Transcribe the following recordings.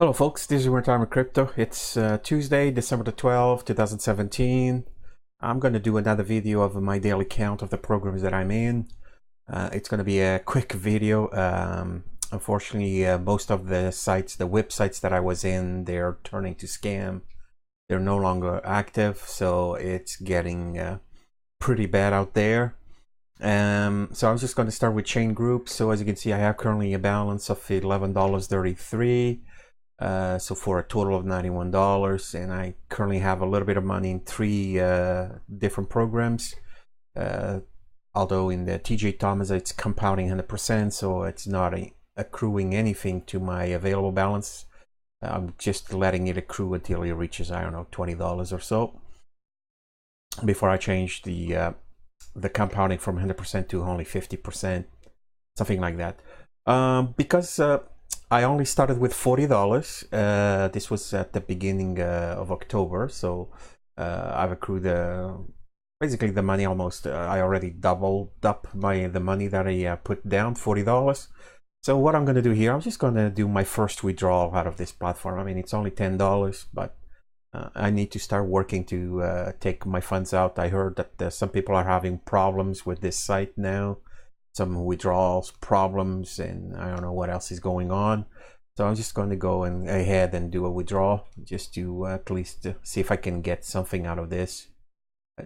Hello folks, this is Retirement Crypto. It's Tuesday, December the 12th, 2017. I'm going to do another video of my daily count of the programs that I'm in. It's going to be a quick video. Unfortunately, most of the sites, the websites that I was in, they're turning to scam. They're no longer active, so it's getting pretty bad out there. So I'm just going to start with chain.group. So as you can see, I have currently a balance of $11.33. So for a total of $91, and I currently have a little bit of money in three different programs. Although in the TJ Thomas it's compounding 100%, so it's not accruing anything to my available balance. I'm just letting it accrue until it reaches, I don't know, $20 or so, before I change the compounding from 100% to only 50%, something like that. Because I only started with $40. This was at the beginning of October, so I've accrued basically the money almost. I already doubled up the money that I put down, $40. So what I'm going to do here, I'm just going to do my first withdrawal out of this platform. I mean, it's only $10, but I need to start working to take my funds out. I heard that some people are having problems with this site now. Some withdrawals problems, and I don't know what else is going on. So I'm just going to go ahead and do a withdrawal just to at least see if I can get something out of this,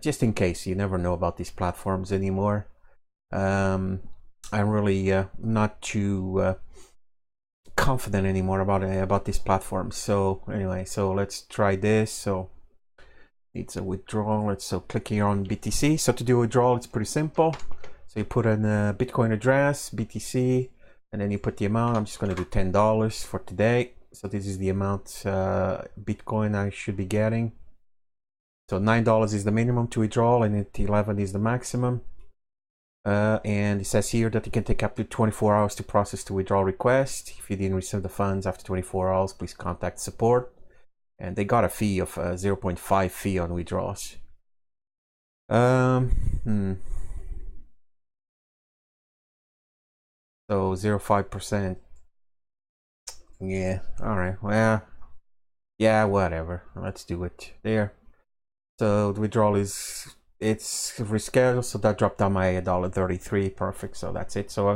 just in case. You never know about these platforms anymore. I'm really not too confident anymore about these platforms. So anyway, so let's try this. So it's a withdrawal. So click here on BTC. So to do a withdrawal, it's pretty simple. So you put in a Bitcoin address, BTC, and then you put the amount. I'm just going to do $10 for today. So this is the amount Bitcoin I should be getting. So $9 is the minimum to withdraw, and 11 is the maximum. And it says here that it can take up to 24 hours to process the withdrawal request. If you didn't receive the funds after 24 hours, please contact support. And they got a fee of 0.5 fee on withdrawals. So 0.5%. Yeah, alright, well, yeah, whatever. Let's do it there. So the withdrawal it's rescheduled, so that dropped down my $1.33. Perfect. So that's it. So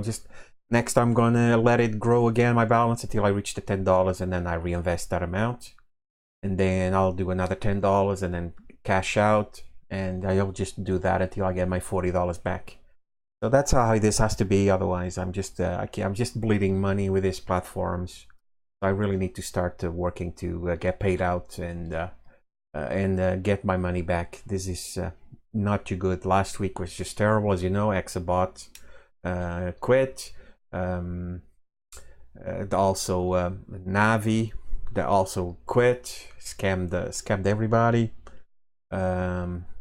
next I'm gonna let it grow again, my balance, until I reach the $10, and then I reinvest that amount. And then I'll do another $10 and then cash out, and I'll just do that until I get my $40 back. So that's how this has to be. Otherwise, I'm just bleeding money with these platforms. So I really need to start working to get paid out and get my money back. This is not too good. Last week was just terrible, as you know. Exabot quit. Also Navi, that also quit. Scammed everybody.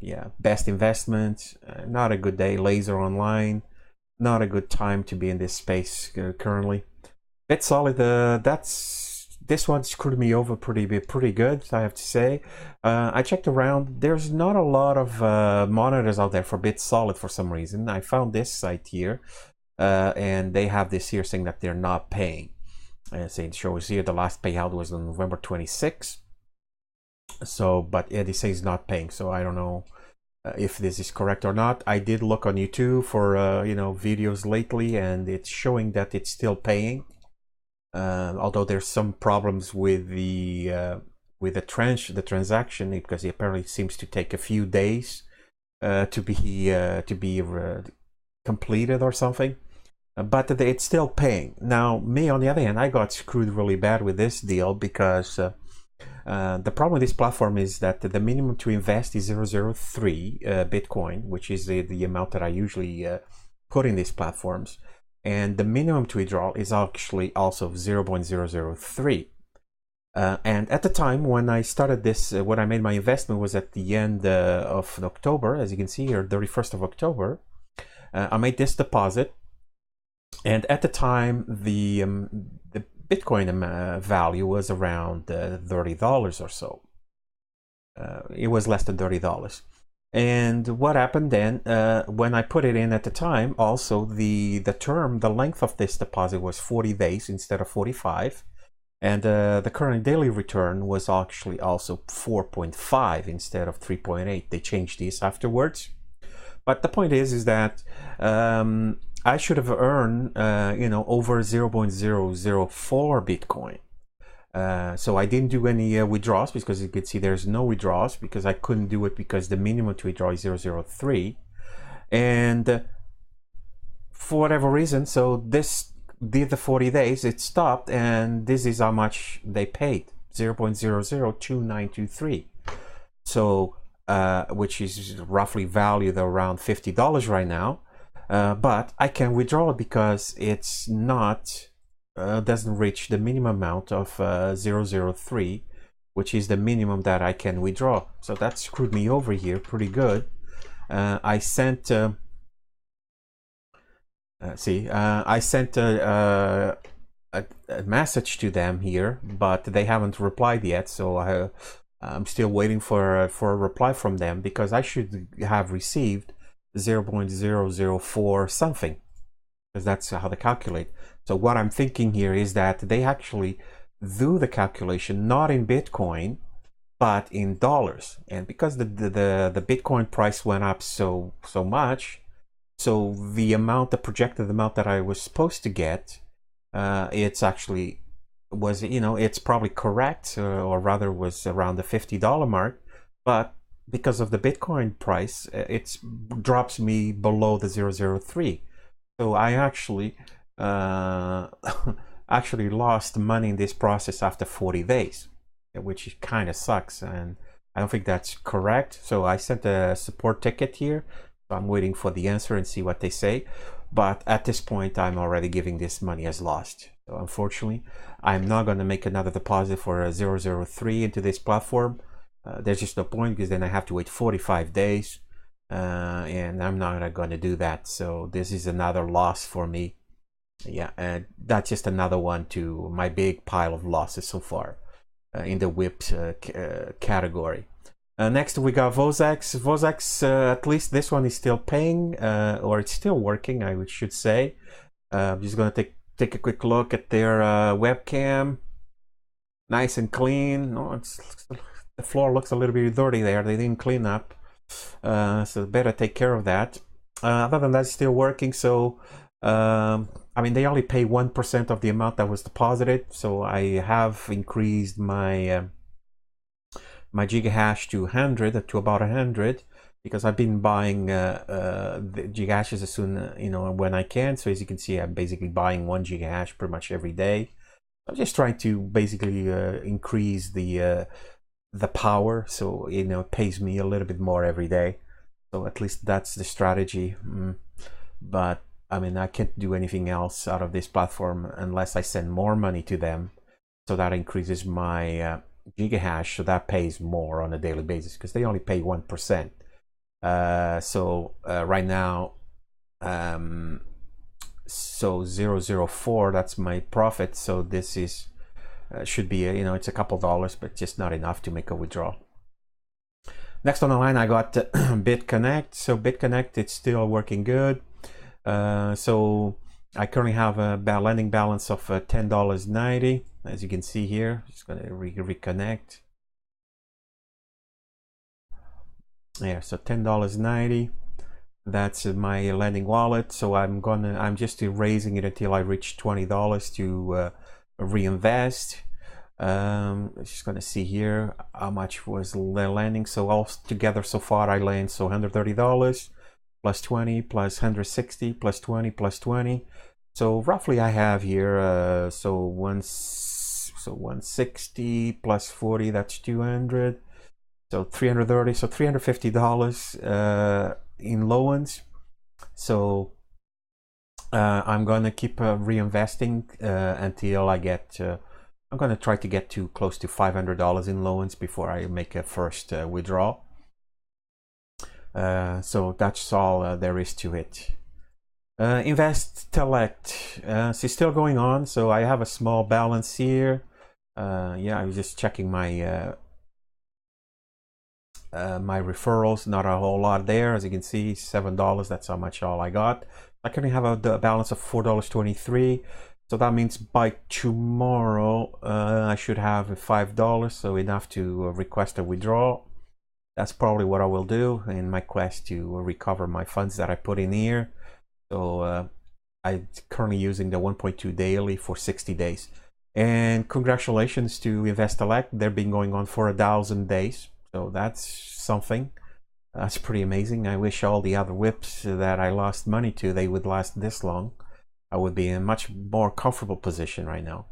Yeah, best investment, not a good day. Laser Online, not a good time to be in this space currently. BitSolid, this one screwed me over pretty good, I have to say. I checked around. There's not a lot of monitors out there for BitSolid for some reason. I found this site here, and they have this here saying that they're not paying. So it shows here the last payout was on November 26th. So, but it says not paying. So I don't know if this is correct or not. I did look on YouTube for videos lately, and it's showing that it's still paying. Although there's some problems with the transaction, because it apparently seems to take a few days to be completed or something. But it's still paying. Now, me on the other hand, I got screwed really bad with this deal, because the problem with this platform is that the minimum to invest is 0.003 Bitcoin, which is the amount that I usually put in these platforms. And the minimum to withdraw is actually also 0.003. And at the time when I started this, when I made my investment, was at the end of October. As you can see here, 31st of October. I made this deposit. And at the time, the Bitcoin value was around $30 or so. It was less than $30. And what happened then, when I put it in at the time, also the length of this deposit was 40 days instead of 45. And the current daily return was actually also 4.5 instead of 3.8. They changed this afterwards. But the point is that I should have earned, over 0.004 Bitcoin. So I didn't do any withdrawals, because you can see there's no withdrawals, because I couldn't do it because the minimum to withdraw is 0.003. And for whatever reason, so this did the 40 days, it stopped, and this is how much they paid, 0.002923. So which is roughly valued around $50 right now. But I can withdraw it because it's not doesn't reach the minimum amount of 0.003, which is the minimum that I can withdraw. So that screwed me over here pretty good. I sent I sent a message to them here, but they haven't replied yet. So I'm still waiting for a reply from them, because I should have received 0.004 something, because that's how they calculate. So what I'm thinking here is that they actually do the calculation not in Bitcoin, but in dollars. And because the Bitcoin price went up so much, so the projected amount that I was supposed to get, it's actually was, it's probably correct, or rather was around the $50 mark, but because of the Bitcoin price, it drops me below the 0.003. So I actually actually lost money in this process after 40 days, which kind of sucks, and I don't think that's correct. So I sent a support ticket here. So I'm waiting for the answer and see what they say. But at this point, I'm already giving this money as lost. So unfortunately, I'm not going to make another deposit for a 0.003 into this platform. There's just no point, because then I have to wait 45 days. And I'm not going to do that. So this is another loss for me. Yeah, and that's just another one to my big pile of losses so far in the whipped category. Next we got Vozex. Vozex, at least this one is still paying, or it's still working, I should say. I'm just going to take a quick look at their webcam. Nice and clean. Oh, the floor looks a little bit dirty there. They didn't clean up, so better take care of that. Other than that, it's still working. So I mean, they only pay 1% of the amount that was deposited. So I have increased my my gigahash to 100, to about 100, because I've been buying the gigahashes as soon when I can. So as you can see, I'm basically buying 1 gigahash pretty much every day. I'm just trying to basically increase the power, so it pays me a little bit more every day. So at least that's the strategy. But I mean, I can't do anything else out of this platform unless I send more money to them. So that increases my gigahash, so that pays more on a daily basis, because they only pay 1%. So right now, so 0.004, that's my profit. So this is should be it's a couple dollars, but just not enough to make a withdrawal. Next on the line, I got BitConnect. So BitConnect, it's still working good. So I currently have a lending balance of $10.90, as you can see here. Just gonna reconnect. Yeah, so $10.90. That's my lending wallet. So I'm just raising it until I reach $20 to reinvest. Just gonna see here how much was the lending. So all together so far I lend $130 plus 20 plus 160 plus 20 plus 20. So roughly I have here so 160 plus 40, that's 200. So 330, so $350 in loans. So I'm gonna keep reinvesting until I get I'm gonna try to get to close to $500 in loans before I make a first withdrawal. So that's all there is to it. InvestSelect, so it's still going on. So I have a small balance here. Yeah, I was just checking my my referrals, not a whole lot there. As you can see, $7, that's how much all I got. I currently have a balance of $4.23. So that means by tomorrow I should have $5, so enough to request a withdrawal. That's probably what I will do in my quest to recover my funds that I put in here. So I'm currently using the 1.2 daily for 60 days. And congratulations to InvestSelect. They've been going on for 1,000 days. So that's something. That's pretty amazing. I wish all the other whips that I lost money to, they would last this long. I would be in a much more comfortable position right now.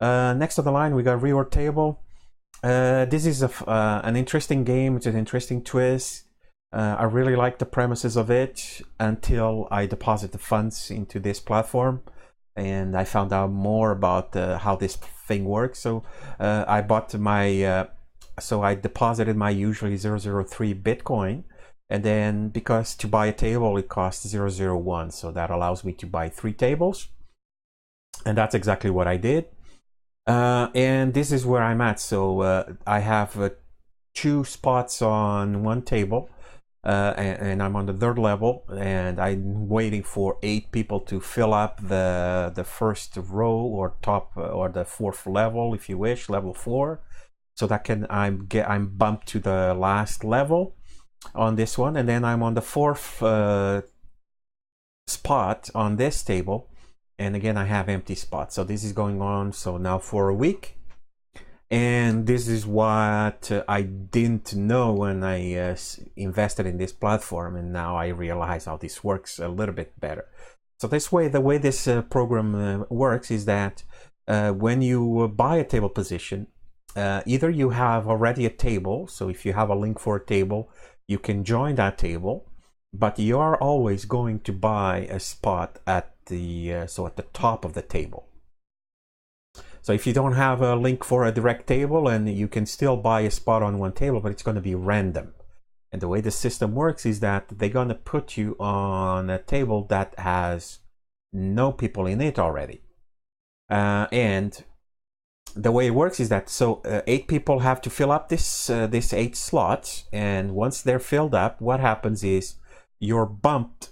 Next on the line, we got Reworked Table. This is an interesting game. It's an interesting twist. I really like the premises of it until I deposit the funds into this platform. And I found out more about how this thing works. So I bought my... So I deposited my usually 0.003 Bitcoin, and then because to buy a table it costs 0.001, so that allows me to buy 3 tables, and that's exactly what I did. And this is where I'm at. So I have 2 spots on one table, and I'm on the 3rd level, and I'm waiting for 8 people to fill up the first row or top or the 4th level, if you wish, level 4. So that I'm bumped to the last level on this one, and then I'm on the 4th spot on this table, and again I have empty spots. So this is going on so now for a week, and this is what I didn't know when I invested in this platform, and now I realize how this works a little bit better. So this way, the way this program works is that when you buy a table position, either you have already a table, so if you have a link for a table, you can join that table, but you are always going to buy a spot at the at the top of the table. So if you don't have a link for a direct table, and you can still buy a spot on one table, but it's going to be random. And the way the system works is that they're going to put you on a table that has no people in it already, and the way it works is that 8 people have to fill up this 8 slots, and once they're filled up, what happens is you're bumped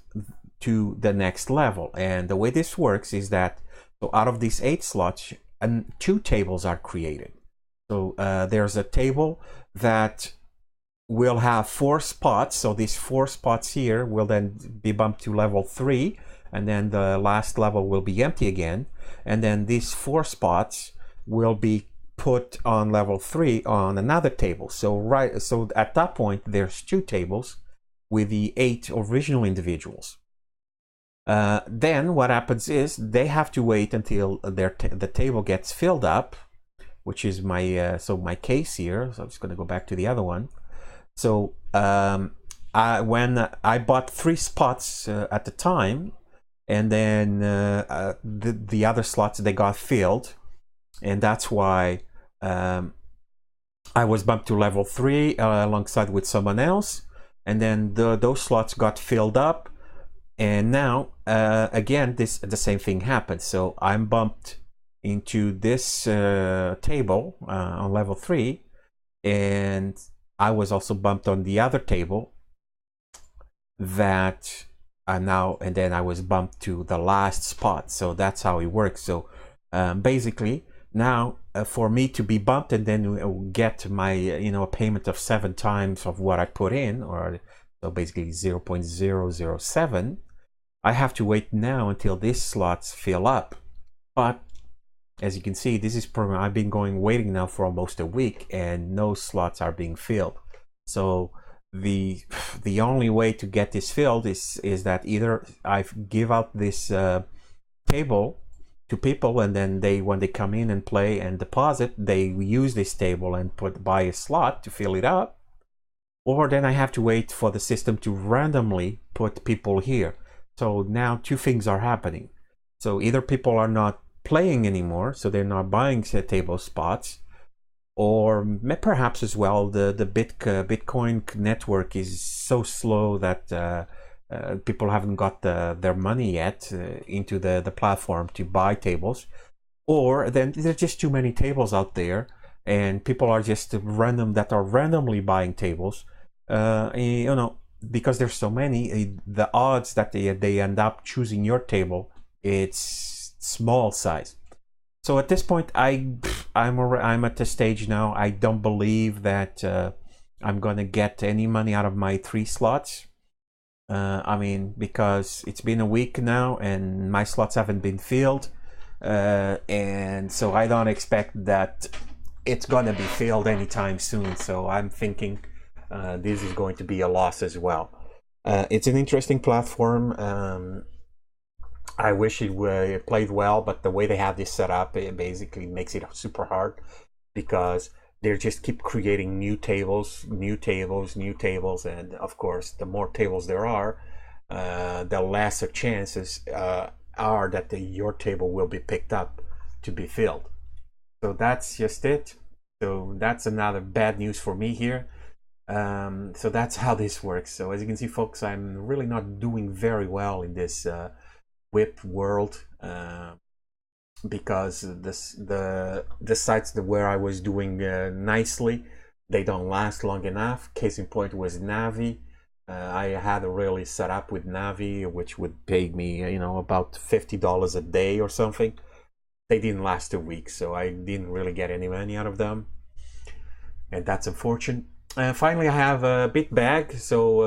to the next level. And the way this works is that out of these 8 slots, 2 tables are created. So there's a table that will have 4 spots. So these 4 spots here will then be bumped to level 3, and then the last level will be empty again. And then these 4 spots will be put on level 3 on another table. So at that point there's 2 tables with the 8 original individuals. Then what happens is they have to wait until the table gets filled up, which is my my case here. So I'm just going to go back to the other one. So when I bought 3 spots at the time, and then the other slots, they got filled. And that's why I was bumped to level 3 alongside with someone else, and then those slots got filled up, and now again the same thing happens. So I'm bumped into this table on level 3, and I was also bumped on the other table that now, and then I was bumped to the last spot. So that's how it works. So basically, now for me to be bumped and then get my a payment of 7 times of what I put in, or so basically 0.007, I have to wait now until these slots fill up. But as you can see, this is I've been waiting now for almost a week, and no slots are being filled. So the only way to get this filled is that either I give out this table to people, and then when they come in and play and deposit, they use this table and buy a slot to fill it up, or then I have to wait for the system to randomly put people here. So now 2 things are happening. So either people are not playing anymore, so they're not buying table spots, or perhaps as well the Bitcoin network is so slow that people haven't got their money yet into the platform to buy tables, or then there's just too many tables out there, and people are just randomly buying tables. Because there's so many, the odds that they end up choosing your table, it's small size. So at this point, I'm at the stage now. I don't believe that I'm gonna get any money out of my 3 slots. I mean, because it's been a week now and my slots haven't been filled, and so I don't expect that it's gonna be filled anytime soon. So I'm thinking this is going to be a loss as well. It's an interesting platform. I wish it played well, but the way they have this set up, it basically makes it super hard, because they just keep creating new tables, and of course, the more tables there are, the lesser chances are that your table will be picked up to be filled. So that's just it. So that's another bad news for me here. So that's how this works. So as you can see, folks, I'm really not doing very well in this WIP world, because the sites where I was doing nicely, they don't last long enough. Case in point was Navi. I had a really set up with Navi, which would pay me, you know, about $50 a day or something. They didn't last a week, so I didn't really get any money out of them, and that's unfortunate. Finally, I have a Bitbag. So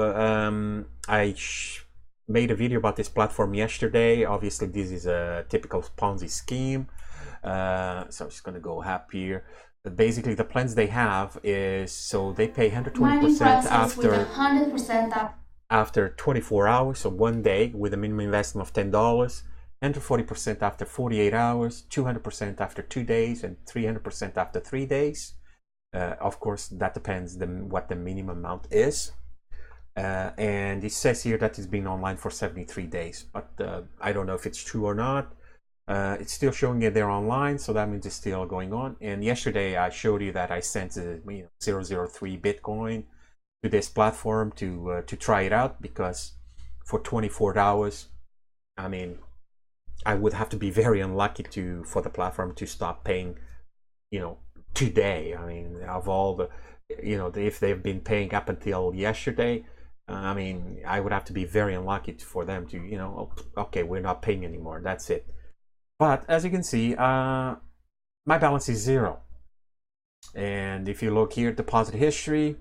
I made a video about this platform yesterday. Obviously, this is a typical Ponzi scheme. So I'm just gonna go up here. But basically, the plans they have is, so they pay 120% after 24 hours, so 1 day, with a minimum investment of $10. 140% after 48 hours, 200% after 2 days, and 300% after 3 days. Of course, that depends what the minimum amount is. And it says here that it's been online for 73 days, but I don't know if it's true or not. It's still showing it there online, so that means it's still going on. And yesterday I showed you that I sent 003 Bitcoin to this platform to try it out, because for 24 hours, I mean, I would have to be very unlucky for the platform to stop paying, you know, today. I mean, of all the, you know, if they've been paying up until yesterday, I mean, I would have to be very unlucky for them to, you know, okay, we're not paying anymore, that's it. But as you can see, my balance is 0. And if you look here, deposit history,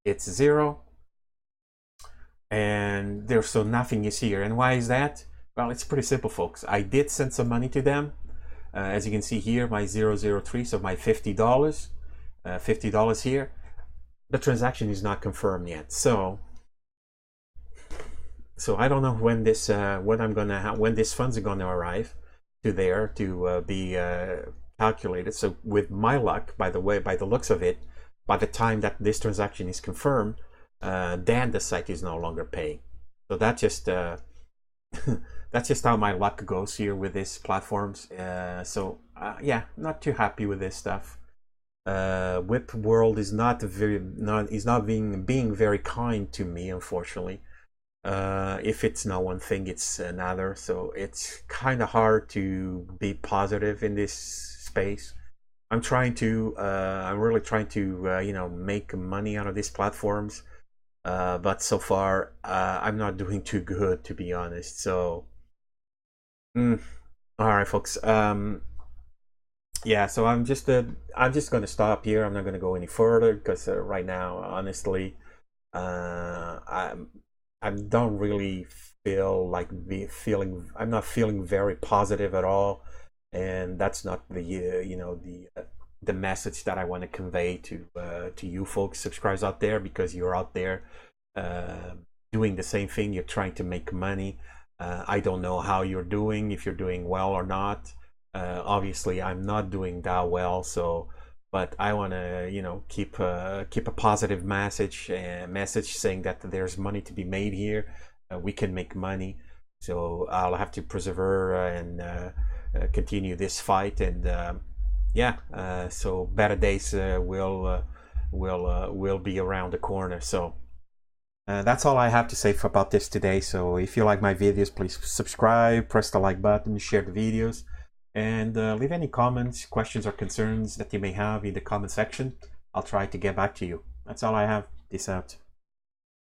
it's 0. And there's so nothing is here. And why is that? Well, it's pretty simple, folks. I did send some money to them. As you can see here, my 003, so my $50, $50 here. The transaction is not confirmed yet. So I don't know when this when this funds are gonna arrive to there to be calculated. So with my luck, by the way, by the looks of it, by the time that this transaction is confirmed, then the site is no longer paying. So that just that's just how my luck goes here with these platforms. Yeah, not too happy with this stuff. WIP world is not being very kind to me, unfortunately. If it's not one thing, it's another. So it's kind of hard to be positive in this space. I'm really trying to you know, make money out of these platforms, but so far I'm not doing too good, to be honest. So all right, folks. Yeah, so I'm just gonna stop here. I'm not gonna go any further, because right now, honestly, I don't really feel like I'm not feeling very positive at all, and that's not the you know, the message that I want to convey to you folks, subscribers out there, because you're out there doing the same thing. You're trying to make money. I don't know how you're doing, if you're doing well or not. Obviously, I'm not doing that well, so. But I want to, you know, keep a positive message saying that there's money to be made here. We can make money. So I'll have to persevere and continue this fight. And yeah, so better days will be around the corner. So that's all I have to say about this today. So if you like my videos, please subscribe, press the like button, share the videos. And leave any comments, questions, or concerns that you may have in the comment section. I'll try to get back to you. That's all I have. Peace out.